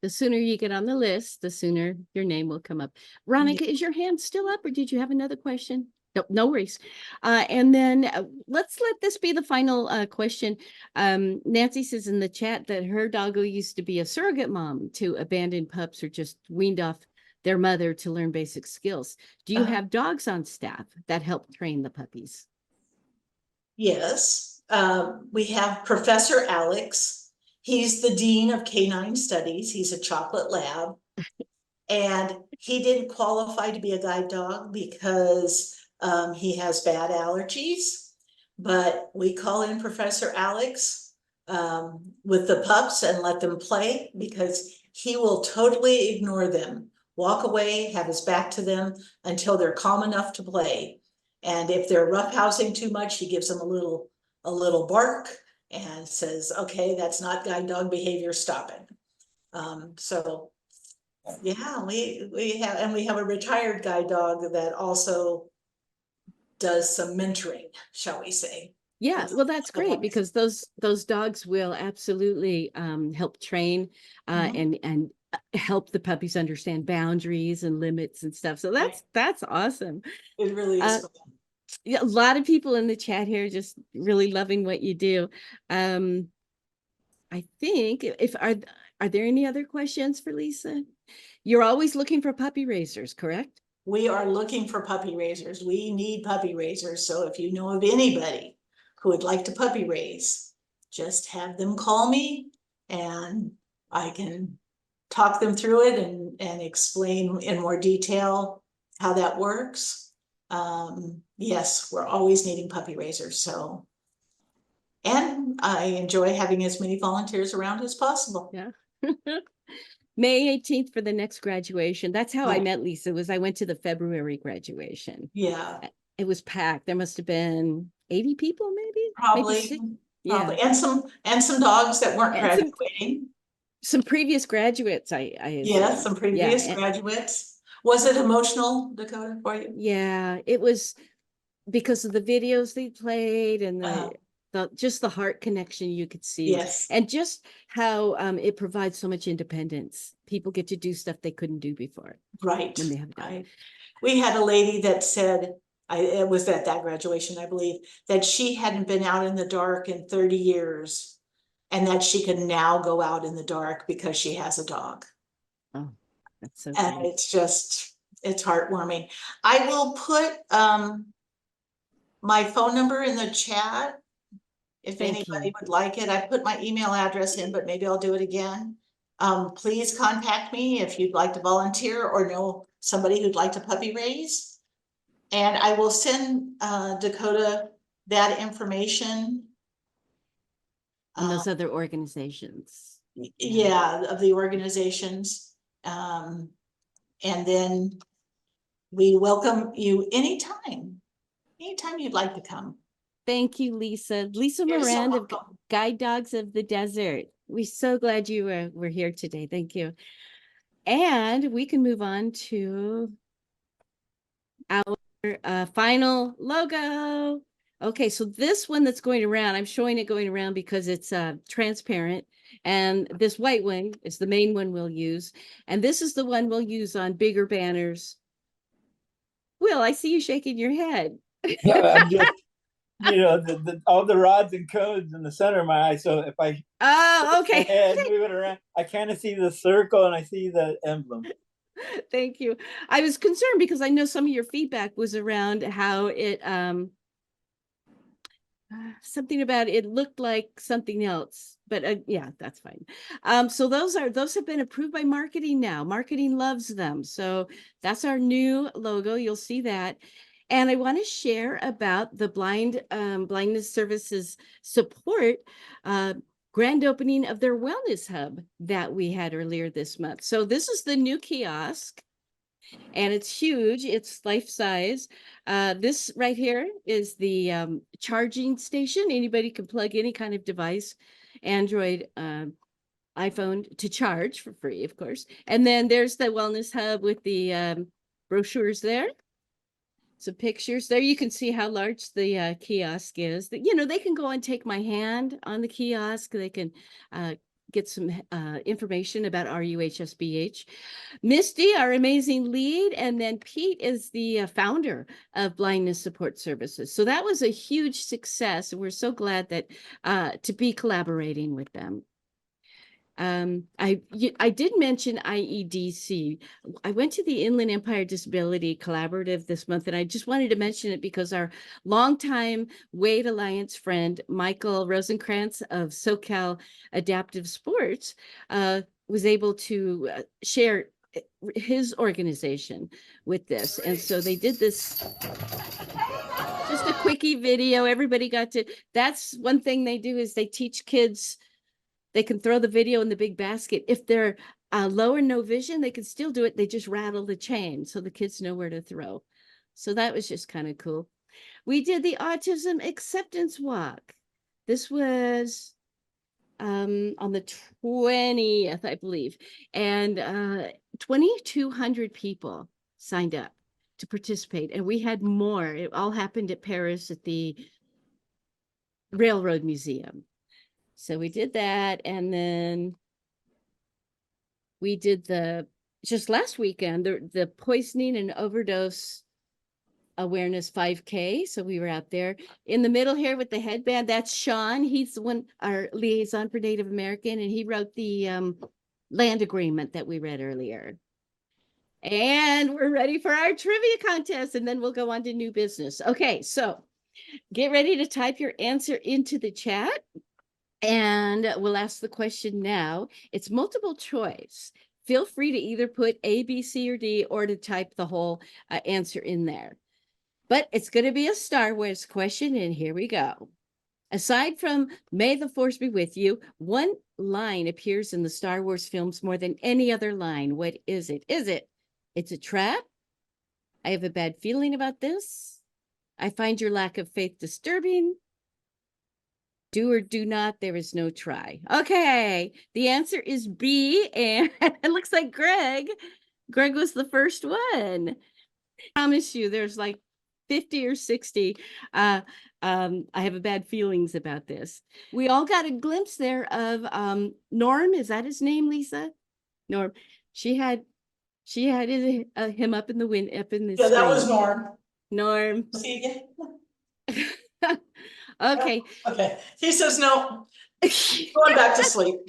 The sooner you get on the list, the sooner your name will come up. Ronica, is your hand still up, or did you have another question? No, no worries. And then let's let this be the final question. Nancy says in the chat that her doggo used to be a surrogate mom to abandoned pups or just weaned off their mother to learn basic skills. Do you have dogs on staff that help train the puppies? Yes, we have Professor Alex. He's the dean of canine studies. He's a chocolate lab. And he didn't qualify to be a guide dog because he has bad allergies. But we call in Professor Alex with the pups and let them play, because he will totally ignore them, walk away, have his back to them until they're calm enough to play. And if they're roughhousing too much, he gives them a little bark and says, okay, that's not guide dog behavior, stop it. So yeah, we have a retired guide dog that also does some mentoring, shall we say. Yeah, well, that's great, because those dogs will absolutely help train and help the puppies understand boundaries and limits and stuff. So that's awesome. It really is. Yeah, a lot of people in the chat here just really loving what you do. I think are there any other questions for Lisa? You're always looking for puppy raisers, correct? We are looking for puppy raisers. We need puppy raisers. So if you know of anybody who would like to puppy raise, just have them call me and I can talk them through it and explain in more detail how that works. Yes, we're always needing puppy raisers. So, and I enjoy having as many volunteers around as possible. Yeah. May 18th for the next graduation. That's how I met Lisa. I went to the February graduation. Yeah. It was packed. There must have been 80 people, maybe. Probably. Maybe 60. Yeah. And some dogs that weren't graduating. Some previous graduates, Yeah, some previous graduates. Was it emotional, Dakota, for you? Yeah, it was because of the videos they played and just the heart connection you could see. Yes. And just how it provides so much independence. People get to do stuff they couldn't do before. Right. When they have a dog. Right. We had a lady that said, it was at that graduation, I believe, that she hadn't been out in the dark in 30 years and that she could now go out in the dark because she has a dog. Oh, that's so And great. it's heartwarming. I will put my phone number in the chat if Thank anybody you. would like it. I put my email address in, but maybe I'll do it again. Please contact me if you'd like to volunteer or know somebody who'd like to puppy raise. And I will send Dakota that information. And those other organizations. Yeah, of the organizations. And then we welcome you anytime you'd like to come. Thank you, Lisa. Lisa You're so Moran of welcome. Guide Dogs of the Desert. We're so glad you were here today. Thank you. And we can move on to our final logo. Okay, so this one that's going around, I'm showing it going around because it's transparent. And this white one is the main one we'll use. And this is the one we'll use on bigger banners. Will, I see you shaking your head. No, I'm just, all the rods and cones in the center of my eye. So if I okay. head, move it around, I kind of see the circle and I see the emblem. Thank you. I was concerned because I know some of your feedback was around how it something about it looked like something else, but yeah, that's fine. So those have been approved by marketing now. Marketing loves them. So that's our new logo. You'll see that. And I want to share about the blindness services support grand opening of their wellness hub that we had earlier this month. So this is the new kiosk. And it's huge. It's life size. This right here is the charging station. Anybody can plug any kind of device, Android, iPhone, to charge for free, of course. And then there's the wellness hub with the brochures there. Some pictures there. You can see how large the kiosk is. They can go and take my hand on the kiosk. They can get some information about RUHSBH. Misty, our amazing lead, and then Pete is the founder of Blindness Support Services. So that was a huge success, and we're so glad that to be collaborating with them. I did mention IEDC. I went to the Inland Empire Disability Collaborative this month, and I just wanted to mention it because our longtime Wade Alliance friend, Michael Rosenkrantz of SoCal Adaptive Sports, was able to share his organization with this. And so they did this, just a quickie video. Everybody got to, that's one thing they do is they teach kids. They can throw the video in the big basket. If they're low or no vision, they can still do it. They just rattle the chain so the kids know where to throw. So that was just kind of cool. We did the Autism Acceptance Walk. This was on the 20th, I believe. And 2,200 people signed up to participate. And we had more. It all happened at Paris at the Railroad Museum. So we did that, and then we did just last weekend, the poisoning and overdose awareness 5K. So we were out there in the middle here with the headband. That's Sean. He's the one, our liaison for Native American, and he wrote the land agreement that we read earlier. And we're ready for our trivia contest, and then we'll go on to new business. Okay, so get ready to type your answer into the chat. And we'll ask the question now. It's multiple choice. Feel free to either put A, B, C, or D, or to type the whole answer in there. But it's going to be a Star Wars question, and here we go. Aside from May the Force be with you, one line appears in the Star Wars films more than any other line. What is it? Is it, it's a trap? I have a bad feeling about this. I find your lack of faith disturbing. Do or do not, there is no try. Okay, the answer is B, and it looks like Greg was the first one. I promise you, there's like 50 or 60, I have a bad feelings about this. We all got a glimpse there of Norm. Is that his name, Lisa? Norm. She had him up in the wind, up in the Yeah, that was screen. Norm. Norm. See again? Okay. Okay, he says no, going back to sleep.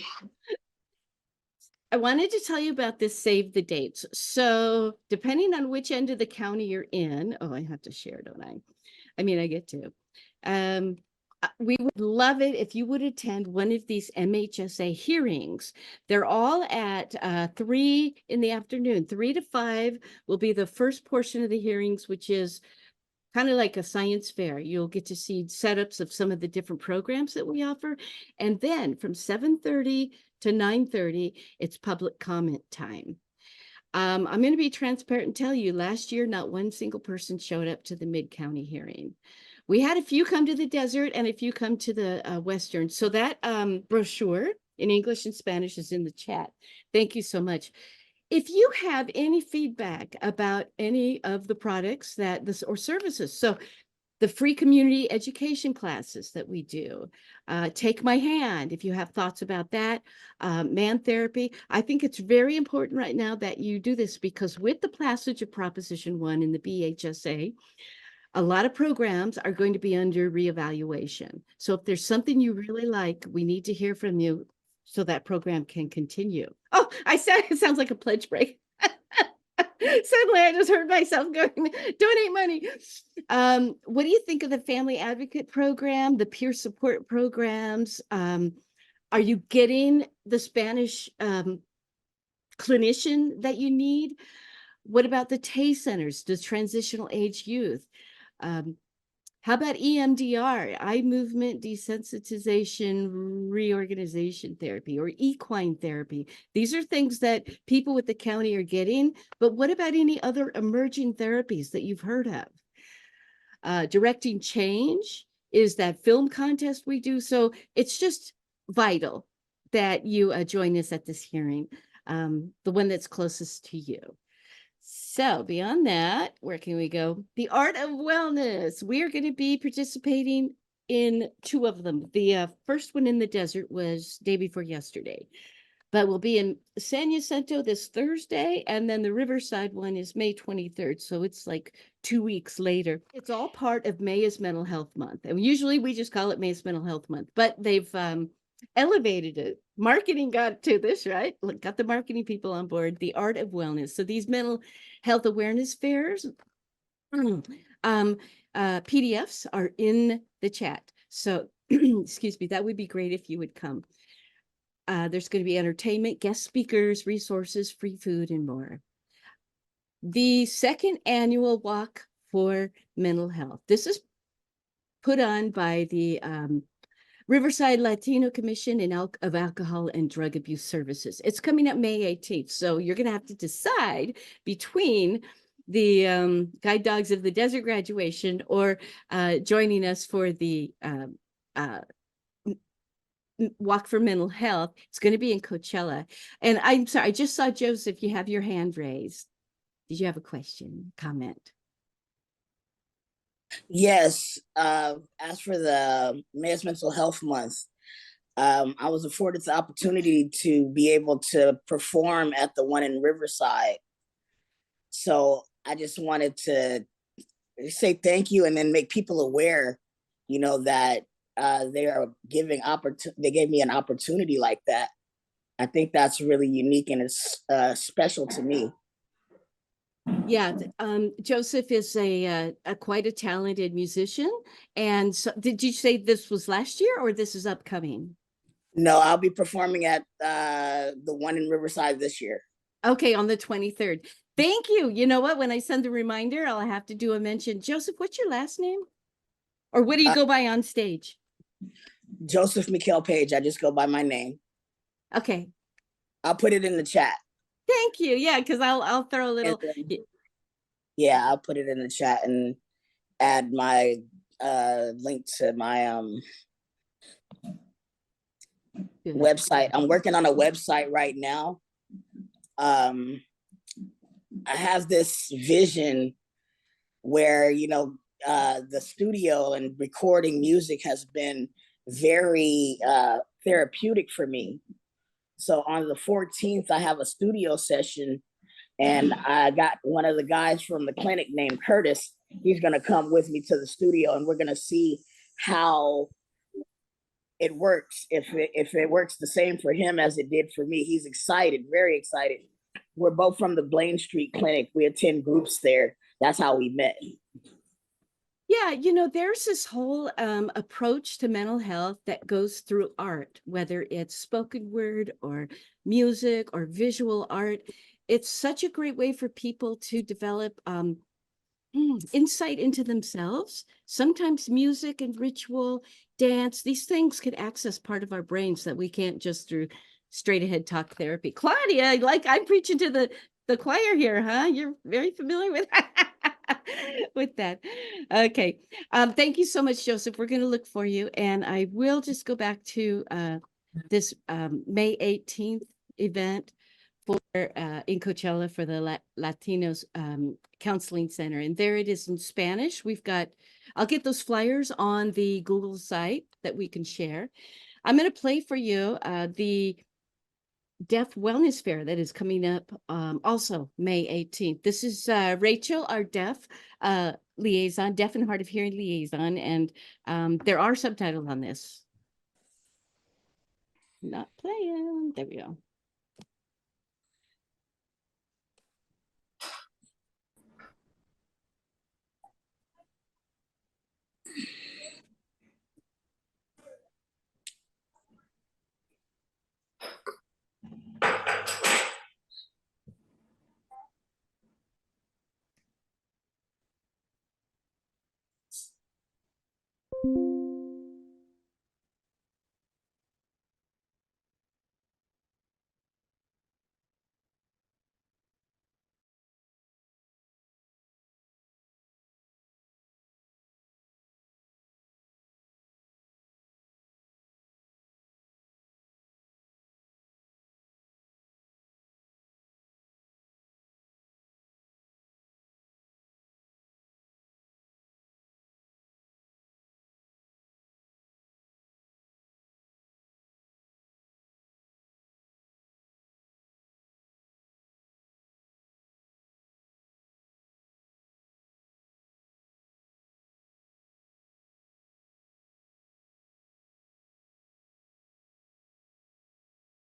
I wanted to tell you about this save the dates. So depending on which end of the county you're in, oh, I have to share, don't I? I mean, I get to. We would love it if you would attend one of these MHSA hearings. They're all at 3 in the afternoon. 3 to 5 will be the first portion of the hearings, which is kind of like a science fair. You'll get to see setups of some of the different programs that we offer. And then from 7:30 to 9:30, it's public comment time. I'm going to be transparent and tell you, last year, not one single person showed up to the Mid-County hearing. We had a few come to the desert and a few come to the Western. So that brochure in English and Spanish is in the chat. Thank you so much. If you have any feedback about any of the products that this or services, so the free community education classes that we do, Take My Hand, if you have thoughts about that, man therapy, I think it's very important right now that you do this, because with the passage of Proposition 1 in the BHSA, a lot of programs are going to be under reevaluation. So if there's something you really like, we need to hear from you so that program can continue. Oh, I said it sounds like a pledge break. Suddenly I just heard myself going, donate money. What do you think of the family advocate program, the peer support programs? Are you getting the Spanish clinician that you need? What about the TAY centers, the transitional age youth? How about EMDR, eye movement desensitization reorganization therapy, or equine therapy? These are things that people with the county are getting, but what about any other emerging therapies that you've heard of? Directing Change is that film contest we do. So it's just vital that you join us at this hearing, the one that's closest to you. So beyond that, where can we go? The Art of Wellness. We are going to be participating in 2 of them. The first one in the desert was day before yesterday, but we'll be in San Jacinto this Thursday, and then the Riverside one is May 23rd. So it's like 2 weeks later. It's all part of May is Mental Health Month. And usually we just call it May is Mental Health Month, but they've elevated it. Marketing got to this, right? Got the marketing people on board. The Art of Wellness. So these mental health awareness fairs, PDFs are in the chat. So excuse me, that would be great if you would come. There's going to be entertainment, guest speakers, resources, free food, and more. The second annual Walk for Mental Health. This is put on by the Riverside Latino Commission of Alcohol and Drug Abuse Services. It's coming up May 18th. So you're going to have to decide between the Guide Dogs of the Desert graduation or joining us for the Walk for Mental Health. It's going to be in Coachella. And I'm sorry, I just saw Joseph, you have your hand raised. Did you have a question, comment? Yes, as for the Men's Mental Health Month, I was afforded the opportunity to be able to perform at the one in Riverside. So I just wanted to say thank you and then make people aware, you know, that they are giving they gave me an opportunity like that. I think that's really unique and it's special to me. Yeah, Joseph is a quite a talented musician. And so did you say this was last year or this is upcoming? No, I'll be performing at the one in Riverside this year. Okay, on the 23rd. Thank you. You know what? When I send the reminder, I'll have to do a mention. Joseph, what's your last name? Or what do you go by on stage? Joseph Mikhail Page. I just go by my name. Okay. I'll put it in the chat. Thank you. Yeah, because I'll throw a little. Yeah, I'll put it in the chat and add my link to my website. I'm working on a website right now. I have this vision where, you know, the studio and recording music has been very therapeutic for me. So on the 14th, I have a studio session, and I got one of the guys from the clinic named Curtis. He's going to come with me to the studio, and we're going to see how it works. If it works the same for him as it did for me. He's excited, very excited. We're both from the Blaine Street Clinic. We attend groups there. That's how we met. Yeah, you know, there's this whole approach to mental health that goes through art, whether it's spoken word or music or visual art. It's such a great way for people to develop insight into themselves. Sometimes music and ritual, dance, these things can access part of our brains that we can't just through straight ahead talk therapy. Claudia, like I'm preaching to the choir here, huh? You're very familiar with with that. Okay. Thank you so much, Joseph. We're going to look for you. And I will just go back to this May 18th event for in Coachella for the Latinos Counseling Center. And there it is in Spanish. I'll get those flyers on the Google site that we can share. I'm going to play for you the Deaf Wellness Fair that is coming up also May 18th. This is Rachel, our deaf liaison, deaf and hard of hearing liaison, and there are subtitles on this. Not playing. There we go.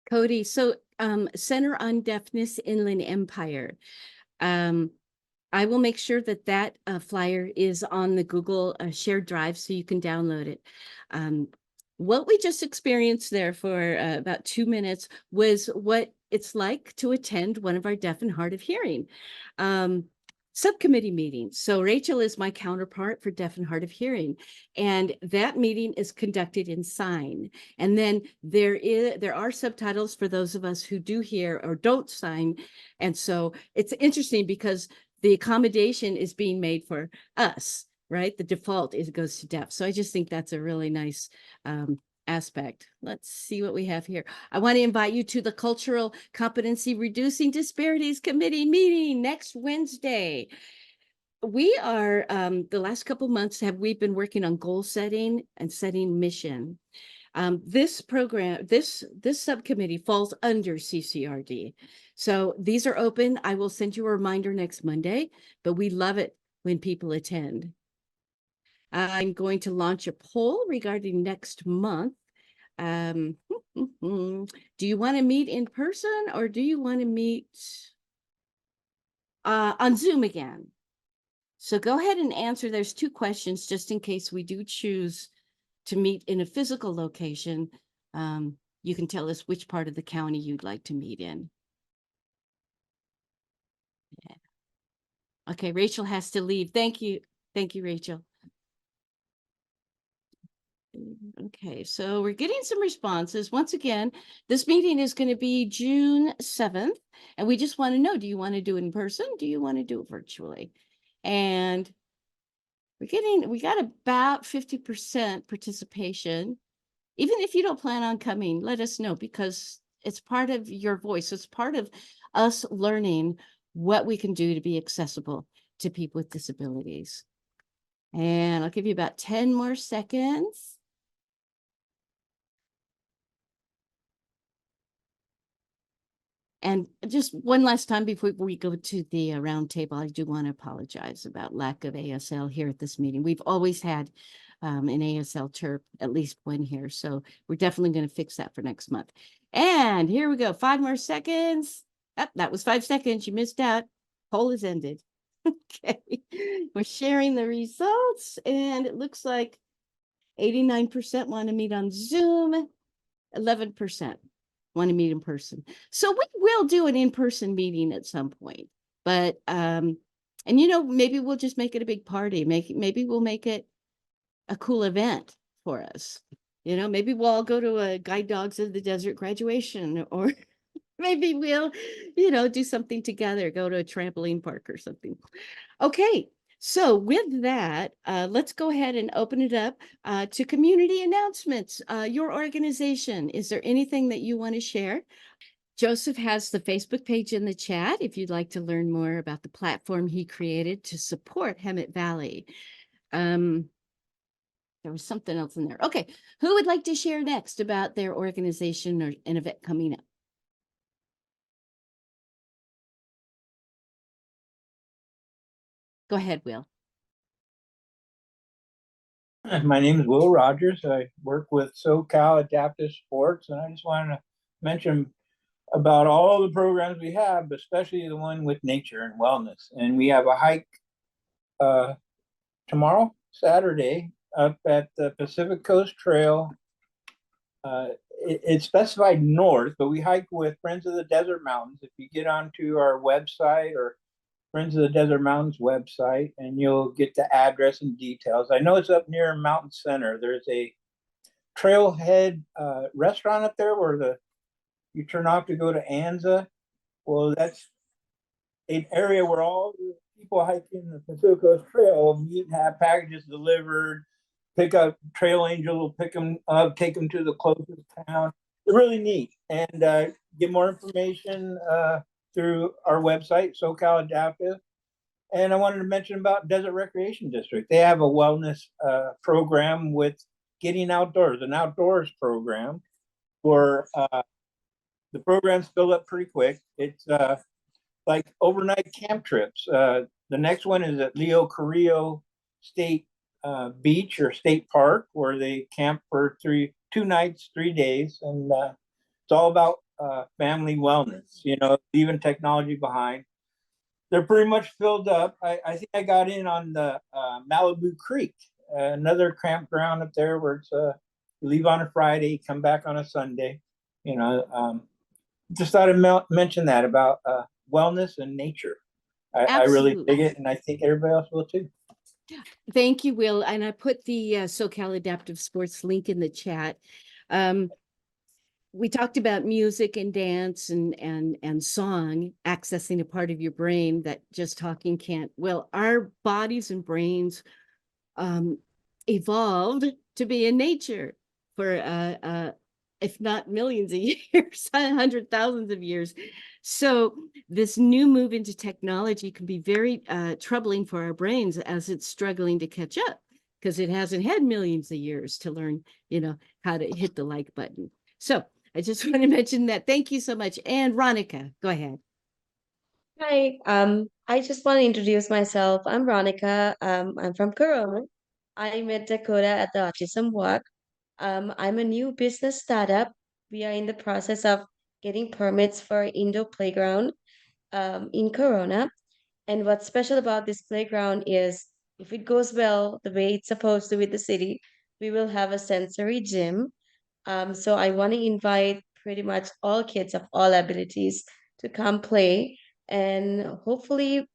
Cody, so Center on Deafness Inland Empire. I will make sure that that flyer is on the Google shared drive so you can download it. What we just experienced there for about 2 minutes was what it's like to attend one of our deaf and hard of hearing subcommittee meetings. So Rachel is my counterpart for deaf and hard of hearing, and that meeting is conducted in sign. And then there are subtitles for those of us who do hear or don't sign. And so it's interesting because the accommodation is being made for us, right? The default is goes to deaf. So I just think that's a really nice aspect. Let's see what we have here. I want to invite you to the Cultural Competency Reducing Disparities Committee meeting next Wednesday. We are, the last couple months we've been working on goal setting and setting mission. This program, this subcommittee falls under CCRD. So these are open. I will send you a reminder next Monday, but we love it when people attend. I'm going to launch a poll regarding next month. Do you want to meet in person or do you want to meet on Zoom again? So go ahead and answer. There's 2 questions just in case we do choose to meet in a physical location. You can tell us which part of the county you'd like to meet in. Yeah. Okay, Rachel has to leave. Thank you. Thank you, Rachel. Okay, so we're getting some responses. Once again, this meeting is going to be June 7th, and we just want to know, do you want to do it in person? Do you want to do it virtually? And we got about 50% participation. Even if you don't plan on coming, let us know, because it's part of your voice. It's part of us learning what we can do to be accessible to people with disabilities. And I'll give you about 10 more seconds. And just one last time before we go to the round table, I do want to apologize about lack of ASL here at this meeting. We've always had an ASL chirp, at least one here. So we're definitely going to fix that for next month. And here we go. 5 more seconds. Oh, that was 5 seconds. You missed out. Poll is ended. Okay. We're sharing the results, and it looks like 89% want to meet on Zoom, 11% want to meet in person. So we will do an in-person meeting at some point, but and maybe we'll just make it a big party. Maybe we'll make it a cool event for us. Maybe we'll all go to a Guide Dogs of the Desert graduation, or maybe we'll, do something together, go to a trampoline park or something. Okay. So with that, let's go ahead and open it up to community announcements. Your organization, is there anything that you want to share? Joseph has the Facebook page in the chat if you'd like to learn more about the platform he created to support Hemet Valley. There was something else in there. Okay, who would like to share next about their organization or an event coming up? Go ahead, Will. My name is Will Rogers. I work with SoCal Adaptive Sports, and I just wanted to mention about all the programs we have, especially the one with nature and wellness. And we have a hike tomorrow, Saturday, up at the Pacific Coast Trail. It's specified north, but we hike with Friends of the Desert Mountains. If you get onto our website or Friends of the Desert Mountains website, and you'll get the address and details. I know it's up near Mountain Center. There's a trailhead restaurant up there where you turn off to go to Anza. Well, that's an area where all the people hiking the Pacific Coast Trail meet and have packages delivered. Pick up Trail Angel will pick them up, take them to the closest town. They're really neat. And get more information through our website, SoCal Adaptive. And I wanted to mention about Desert Recreation District. They have a wellness program with Getting Outdoors, an outdoors program for the programs fill up pretty quick. It's like overnight camp trips. The next one is at Leo Carrillo State Beach or State Park, where they camp for 2 nights, 3 days. And it's all about family wellness, leaving technology behind. They're pretty much filled up. I think I got in on the Malibu Creek, another campground up there where it's you leave on a Friday, come back on a Sunday. Just thought I'd mention that about wellness and nature. I really dig it, and I think everybody else will too. Thank you, Will. And I put the SoCal Adaptive Sports link in the chat. We talked about music and dance and song accessing a part of your brain that just talking can't. Well, our bodies and brains evolved to be in nature for if not millions of years, 100,000s of years. So this new move into technology can be very troubling for our brains as it's struggling to catch up because it hasn't had millions of years to learn, how to hit the like button. So I just want to mention that. Thank you so much. And Ronica, go ahead. Hi, I just want to introduce myself. I'm Ronica. I'm from Corona. I met Dakota at the Autism Walk. I'm a new business startup. We are in the process of getting permits for indoor playground in Corona. And what's special about this playground is if it goes well, the way it's supposed to with the city, we will have a sensory gym. So I want to invite pretty much all kids of all abilities to come play. And hopefully,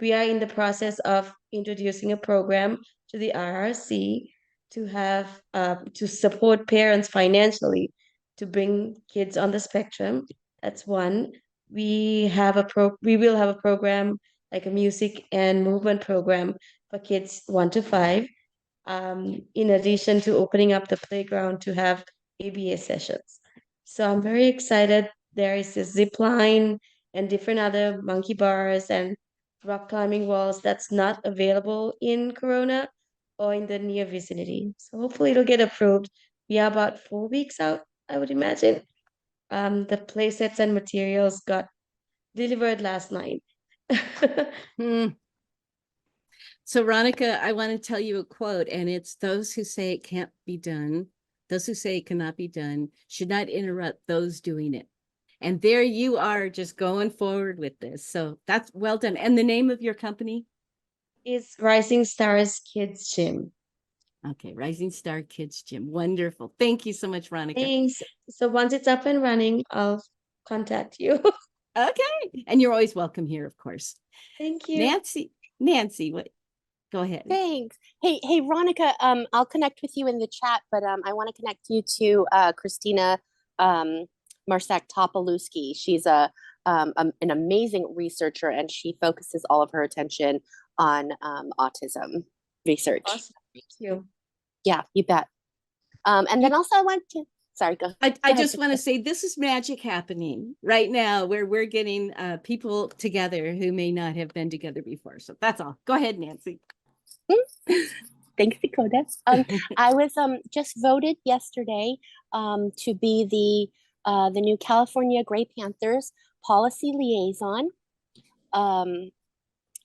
we are in the process of introducing a program to the RRC to have to support parents financially to bring kids on the spectrum. That's one. We will have a program like a music and movement program for kids 1 to 5. In addition to opening up the playground to have ABA sessions. So I'm very excited. There is a zip line and different other monkey bars and rock climbing walls that's not available in Corona. or in the near vicinity. So hopefully it'll get approved. We are about 4 weeks out, I would imagine. The playsets and materials got delivered last night. Hmm. So, Veronica, I want to tell you a quote, and it's those who say it can't be done, those who say it cannot be done, should not interrupt those doing it. And there you are, just going forward with this. So that's well done. And the name of your company? Is Rising Stars Kids Gym. Okay, Rising Star Kids Gym. Wonderful. Thank you so much, Veronica. Thanks. So once it's up and running, I'll contact you. Okay. And you're always welcome here, of course. Thank you. Nancy, what? Go ahead. Thanks. Hey, Veronica, I'll connect with you in the chat, but I want to connect you to Christina Marsak-Topolowski. She's an amazing researcher, and she focuses all of her attention on autism research. Awesome. Thank you. Yeah, you bet. And then also I want to, sorry, go. I just want to say this is magic happening right now where we're getting people together who may not have been together before. So that's all. Go ahead, Nancy. Thanks, Dakota. I was just voted yesterday to be the new California Gray Panthers policy liaison.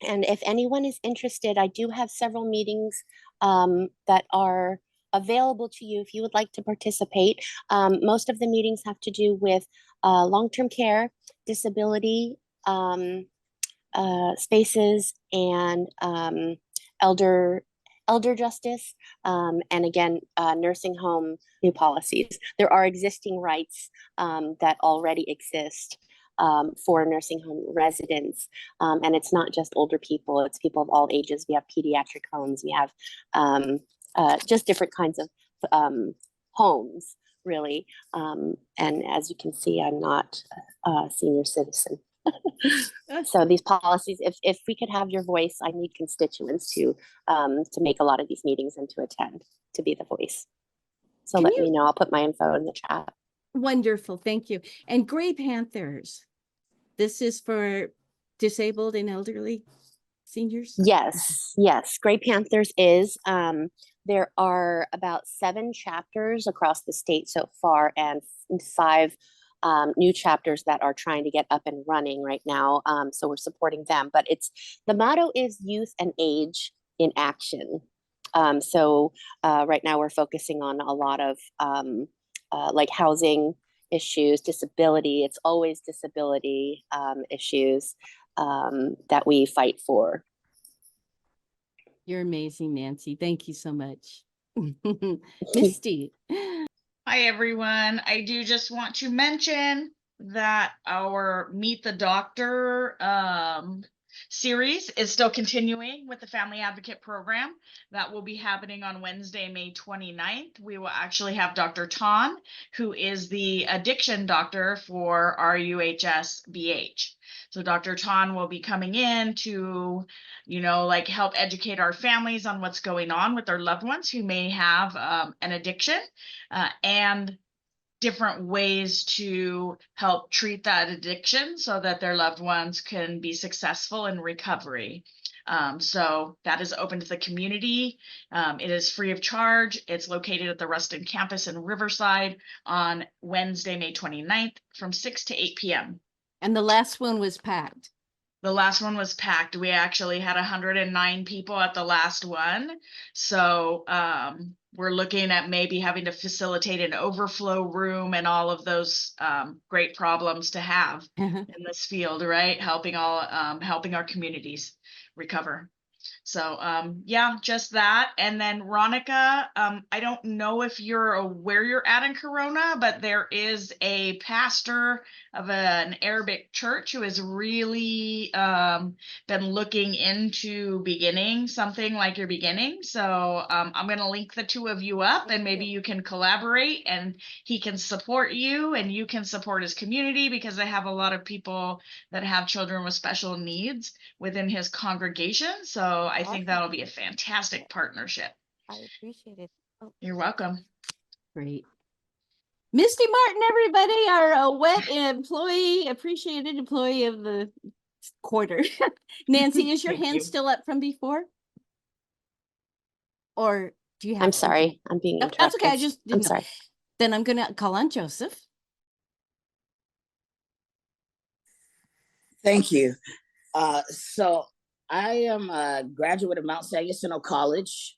And if anyone is interested, I do have several meetings that are available to you if you would like to participate. Most of the meetings have to do with long-term care, disability spaces, and elder justice, and again, nursing home new policies. There are existing rights that already exist for nursing home residents. And it's not just older people, it's people of all ages. We have pediatric homes, we have just different kinds of homes, really. And as you can see, I'm not a senior citizen. So these policies, if we could have your voice, I need constituents to make a lot of these meetings and to attend, to be the voice. So let me know. I'll put my info in the chat. Wonderful. Thank you. And Gray Panthers, this is for disabled and elderly seniors? Yes. Gray Panthers is, there are about 7 chapters across the state so far, and 5 new chapters that are trying to get up and running right now. So we're supporting them, but the motto is youth and age in action. So right now we're focusing on a lot of like housing issues, disability. It's always disability issues that we fight for. You're amazing, Nancy. Thank you so much. Misty. Hi, everyone. I do just want to mention that our Meet the Doctor series is still continuing with the Family Advocate Program. That will be happening on Wednesday, May 29th. We will actually have Dr. Ton, who is the addiction doctor for RUHS BH. So Dr. Ton will be coming in to, like help educate our families on what's going on with their loved ones who may have an addiction and different ways to help treat that addiction so that their loved ones can be successful in recovery. So that is open to the community. It is free of charge. It's located at the Ruston campus in Riverside on Wednesday, May 29th from 6 to 8 p.m. And the last one was packed. The last one was packed. We actually had 109 people at the last one. So we're looking at maybe having to facilitate an overflow room and all of those great problems to have in this field, right? Helping our communities recover. So yeah, just that. And then Ronica, I don't know if you're where you're at in Corona, but there is a pastor of an Arabic church who has really been looking into beginning something like you're beginning. So I'm going to link the 2 of you up, and maybe you can collaborate, and he can support you and you can support his community, because they have a lot of people that have children with special needs within his congregation. So I think that'll be a fantastic partnership. I appreciate it. You're welcome. Great. Misty Martin, everybody, our wet employee, appreciated employee of the quarter. Nancy, is your hand still up from before? Or do you have I'm something? sorry, I'm being No, interrupted. that's okay. I just I'm didn't know. sorry. Then I'm gonna call on Joseph. Thank you. So I am a graduate of Mount San Jacinto College.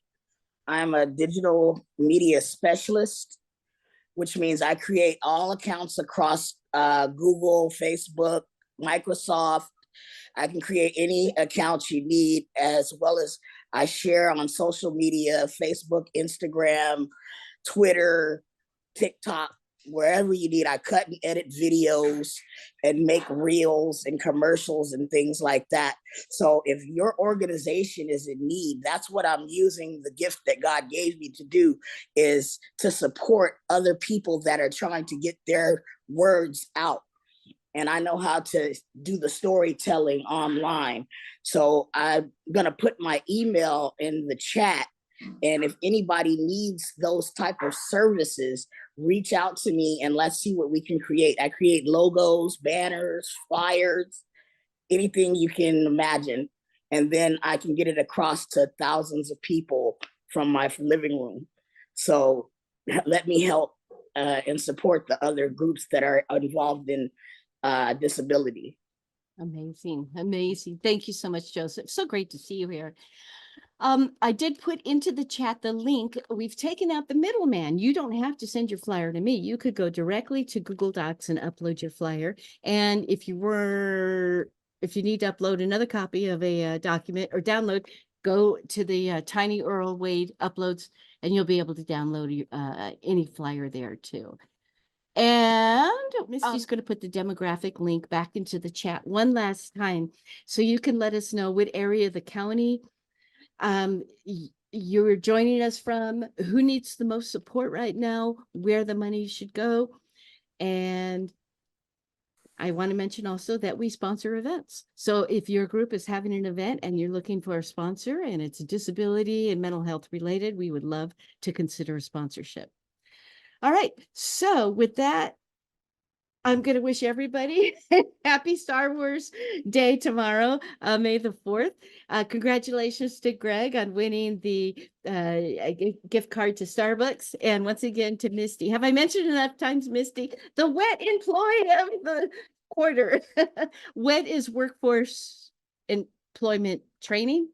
I'm a digital media specialist, which means I create all accounts across Google, Facebook, Microsoft. I can create any accounts you need, as well as I share on social media, Facebook, Instagram, Twitter, TikTok, wherever you need. I cut and edit videos and make reels and commercials and things like that. So if your organization is in need, that's what I'm using the gift that God gave me to do, is to support other people that are trying to get their words out. And I know how to do the storytelling online. So I'm gonna put my email in the chat. And if anybody needs those type of services, reach out to me and let's see what we can create. I create logos, banners, flyers, anything you can imagine. And then I can get it across to thousands of people from my living room. So let me help and support the other groups that are involved in disability. Amazing, amazing. Thank you so much, Joseph. So great to see you here. I did put into the chat the link. We've taken out the middleman. You don't have to send your flyer to me. You could go directly to Google Docs and upload your flyer. And if you need to upload another copy of a document or download, go to the Tiny Earl Wade uploads, and you'll be able to download any flyer there too. And Misty's going to put the demographic link back into the chat one last time, so you can let us know what area of the county you're joining us from, who needs the most support right now, where the money should go. And I want to mention also that we sponsor events. So if your group is having an event and you're looking for a sponsor and it's disability and mental health related, we would love to consider a sponsorship. All right. So with that, I'm going to wish everybody a happy Star Wars Day tomorrow, May the 4th. Congratulations to Greg on winning the gift card to Starbucks. And once again to Misty. Have I mentioned enough times, Misty? The WET employee of the quarter. WET is Workforce Employment Training.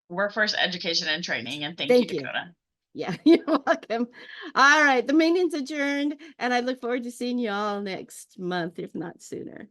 Workforce Education and Training. And thank you, Dakota. Yeah, you're welcome. All right, the meeting's adjourned, and I look forward to seeing you all next month, if not sooner.